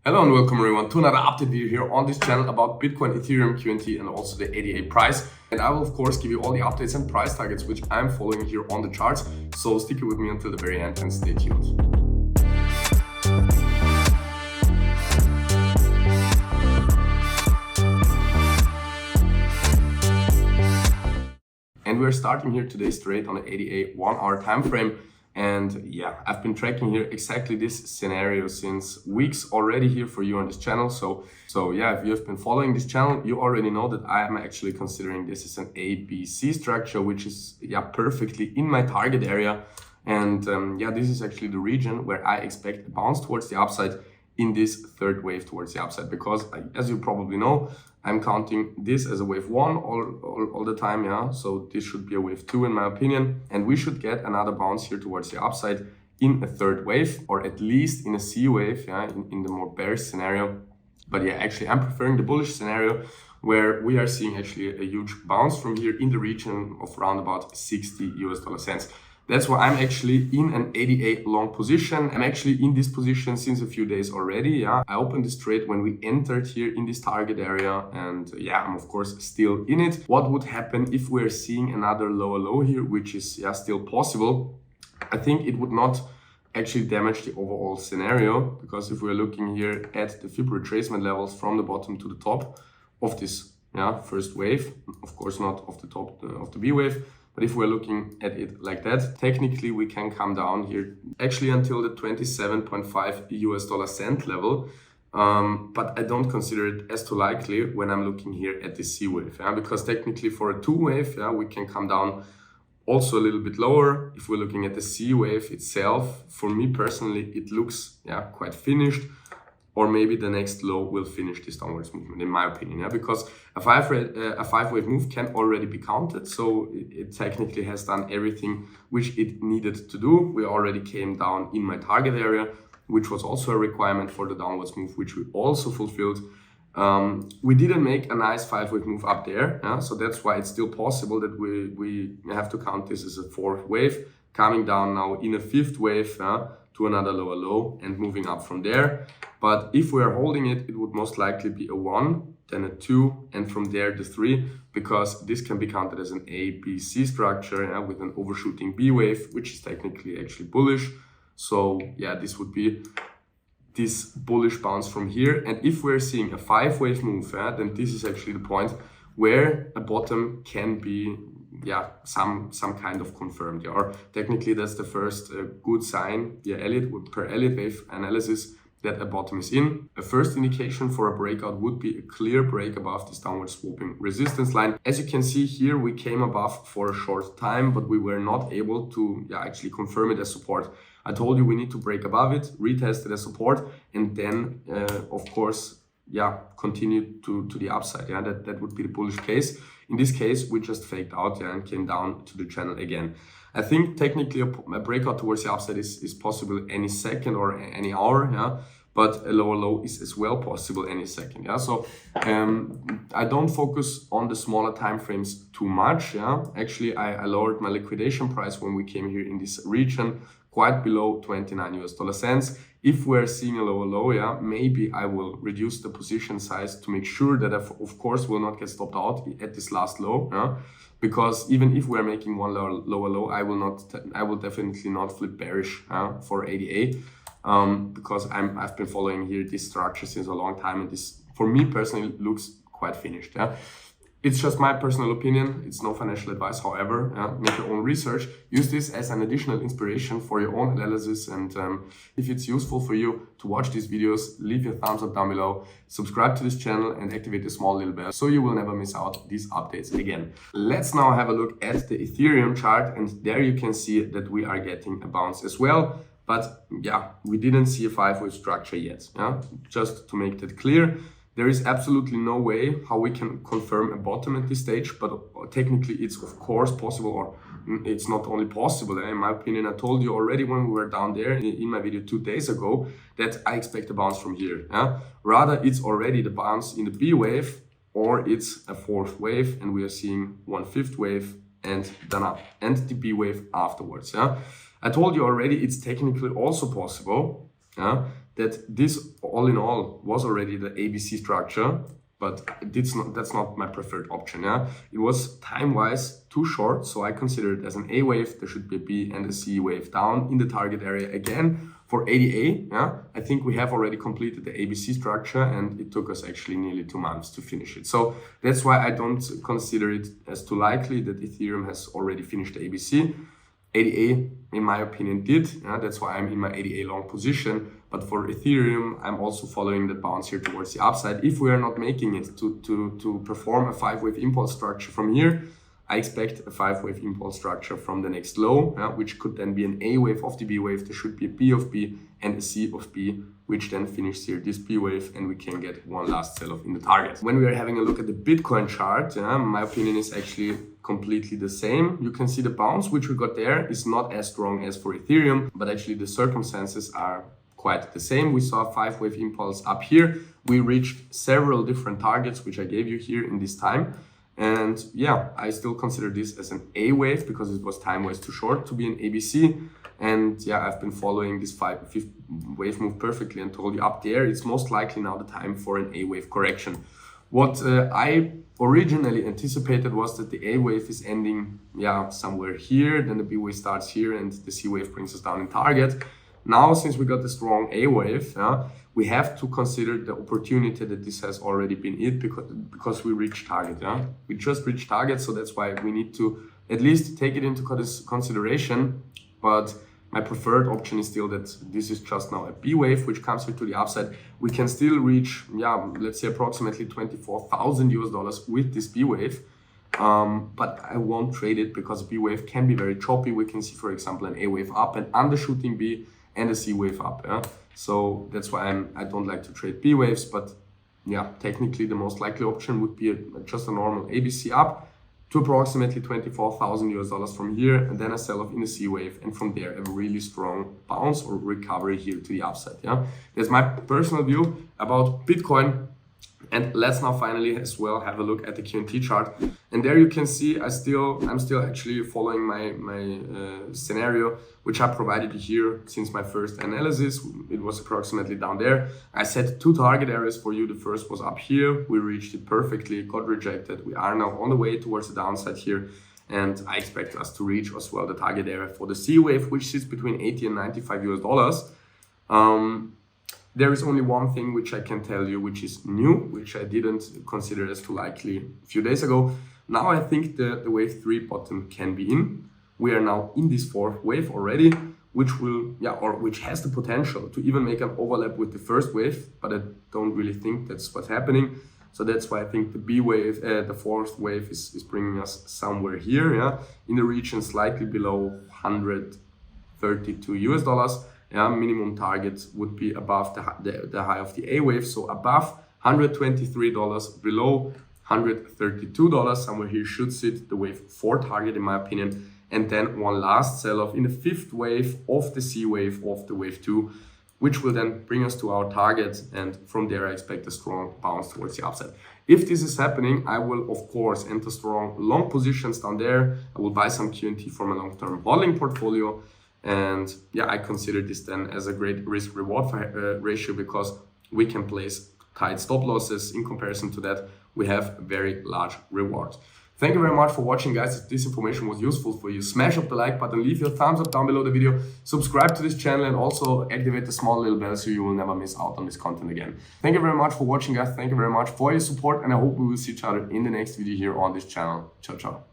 Hello and welcome everyone to another update video here on this channel about Bitcoin, Ethereum, QNT and also the ADA price. And I will of course give you all the updates and price targets which I'm following here on the charts. So stick with me until the very end and stay tuned. And we're starting here today's trade on the ADA 1 hour time frame. And yeah, I've been tracking here exactly this scenario since weeks already here for you on this channel. So yeah, if you have been following this channel, you already know that I am actually considering this as an ABC structure, which is perfectly in my target area. And this is actually the region where I expect a bounce towards the upside in this third wave towards the upside, because as you probably know, I'm counting this as a wave 1 all the time, so this should be a wave 2 in my opinion, and we should get another bounce here towards the upside in a third wave, or at least in a C wave, in the more bearish scenario. But yeah, actually I'm preferring the bullish scenario, where we are seeing actually a huge bounce from here in the region of around about 60 US cents. That's why I'm actually in an ADA long position. I'm actually in this position since a few days already. I opened this trade when we entered here in this target area, and I'm of course still in it. What would happen if we're seeing another lower low here, which is still possible? I think it would not actually damage the overall scenario, because if we're looking here at the Fib retracement levels from the bottom to the top of this first wave, of course not of the top of the B wave, but if we're looking at it like that, technically we can come down here actually until the 27.5 US cent level. But I don't consider it as too likely when I'm looking here at the C wave, because technically for a 2 wave, we can come down also a little bit lower. If we're looking at the C wave itself, for me personally, it looks quite finished. Or maybe the next low will finish this downwards movement, in my opinion, because a five wave move can already be counted, so it technically has done everything which it needed to do. We already came down in my target area, which was also a requirement for the downwards move, which we also fulfilled. We didn't make a nice 5 wave move up there, so that's why it's still possible that we have to count this as a 4th wave, coming down now in a 5th wave to another lower low and moving up from there. But if we are holding it, it would most likely be a 1, then a 2, and from there the 3, because this can be counted as an A, B, C structure with an overshooting B wave, which is technically actually bullish. So yeah, this would be this bullish bounce from here. And if we're seeing a 5 wave move, then this is actually the point where a bottom can be some kind of confirmed, or technically that's the first good sign per Elliott wave analysis that a bottom is in. A first indication for a breakout would be a clear break above this downward sloping resistance line. As you can see here, we came above for a short time, but we were not able to actually confirm it as support. I told you we need to break above it, retest it as support, and then of course continue to the upside. That would be the bullish case. In this case, we just faked out and came down to the channel again. I think technically a breakout towards the upside is possible any second or any hour, but a lower low is as well possible any second. So I don't focus on the smaller time frames too much. Actually, I lowered my liquidation price when we came here in this region quite below 29 US cents. If we're seeing a lower low, maybe I will reduce the position size to make sure that I, of course, will not get stopped out at this last low. Because even if we're making one lower low, I will definitely not flip bearish for ADA, because I've been following here this structure since a long time, and this for me personally looks quite finished. It's just my personal opinion. It's no financial advice. However, make your own research. Use this as an additional inspiration for your own analysis. And if it's useful for you to watch these videos, leave your thumbs up down below, subscribe to this channel and activate the small little bell so you will never miss out these updates again. Let's now have a look at the Ethereum chart, and there you can see that we are getting a bounce as well. But we didn't see a 5 wave structure yet. Just to make that clear. There is absolutely no way how we can confirm a bottom at this stage, but technically it's of course possible, or it's not only possible. In my opinion, I told you already when we were down there in my video 2 days ago that I expect a bounce from here. Rather, it's already the bounce in the B wave, or it's a 4th wave, and we are seeing 1/5 wave and then up, and the B wave afterwards. I told you already it's technically also possible that this all in all was already the ABC structure, but that's not my preferred option. Yeah, it was time-wise too short, so I consider it as an A wave. There should be a B and a C wave down in the target area again for ADA. Yeah, I think we have already completed the ABC structure, and it took us actually nearly 2 months to finish it. So that's why I don't consider it as too likely that Ethereum has already finished the ABC. ADA, in my opinion, did. Yeah, that's why I'm in my ADA long position. But for Ethereum, I'm also following that bounce here towards the upside. If we are not making it to perform a 5-wave impulse structure from here, I expect a 5-wave impulse structure from the next low, which could then be an A wave of the B wave. There should be a B of B and a C of B, which then finishes here this B wave, and we can get one last sell-off in the target. When we are having a look at the Bitcoin chart, my opinion is actually completely the same. You can see the bounce which we got there is not as strong as for Ethereum, but actually the circumstances are quite the same. We saw a 5-wave impulse up here. We reached several different targets, which I gave you here in this time. And yeah, I still consider this as an A wave because it was time-wise too short to be an ABC. And yeah, I've been following this 5th wave move perfectly and told you up there, it's most likely now the time for an A wave correction. What I originally anticipated was that the A wave is ending somewhere here, then the B wave starts here, and the C wave brings us down in target. Now, since we got the strong A wave, we have to consider the opportunity that this has already been it because we reached target. We just reached target, so that's why we need to at least take it into consideration. But my preferred option is still that this is just now a B wave, which comes here to the upside. We can still reach, let's say approximately $24,000 with this B wave. But I won't trade it because B wave can be very choppy. We can see, for example, an A wave up, an undershooting B, and a C wave up. So that's why I don't like to trade B waves. But yeah, technically the most likely option would be just a normal ABC up to approximately $24,000 from here, and then a sell-off in a C wave, and from there a really strong bounce or recovery here to the upside. That's my personal view about Bitcoin. And let's now finally as well have a look at the QNT chart. And there you can see I'm still actually following my scenario, which I provided you here since my first analysis. It was approximately down there. I set 2 target areas for you. The first was up here. We reached it perfectly, got rejected. We are now on the way towards the downside here. And I expect us to reach as well the target area for the C wave, which sits between 80 and 95 US dollars. There is only one thing which I can tell you, which is new, which I didn't consider as too likely a few days ago. Now I think the wave 3 bottom can be in. We are now in this 4th wave already, which has the potential to even make an overlap with the first wave, but I don't really think that's what's happening. So that's why I think the B wave, the 4th wave is bringing us somewhere here, in the region slightly below 132 US dollars. Minimum target would be above the high of the A wave, so above $123, below $132, somewhere here should sit the wave 4 target in my opinion, and then one last sell-off in the 5th wave of the C wave of the wave 2, which will then bring us to our target, and from there I expect a strong bounce towards the upside. If this is happening, I will of course enter strong long positions down there. I will buy some QNT from a long-term holding portfolio. And yeah, I consider this then as a great risk-reward ratio because we can place tight stop losses. In comparison to that, we have very large rewards. Thank you very much for watching, guys. If this information was useful for you, smash up the like button, leave your thumbs up down below the video, subscribe to this channel, and also activate the small little bell so you will never miss out on this content again. Thank you very much for watching, guys. Thank you very much for your support, and I hope we will see each other in the next video here on this channel. Ciao, ciao.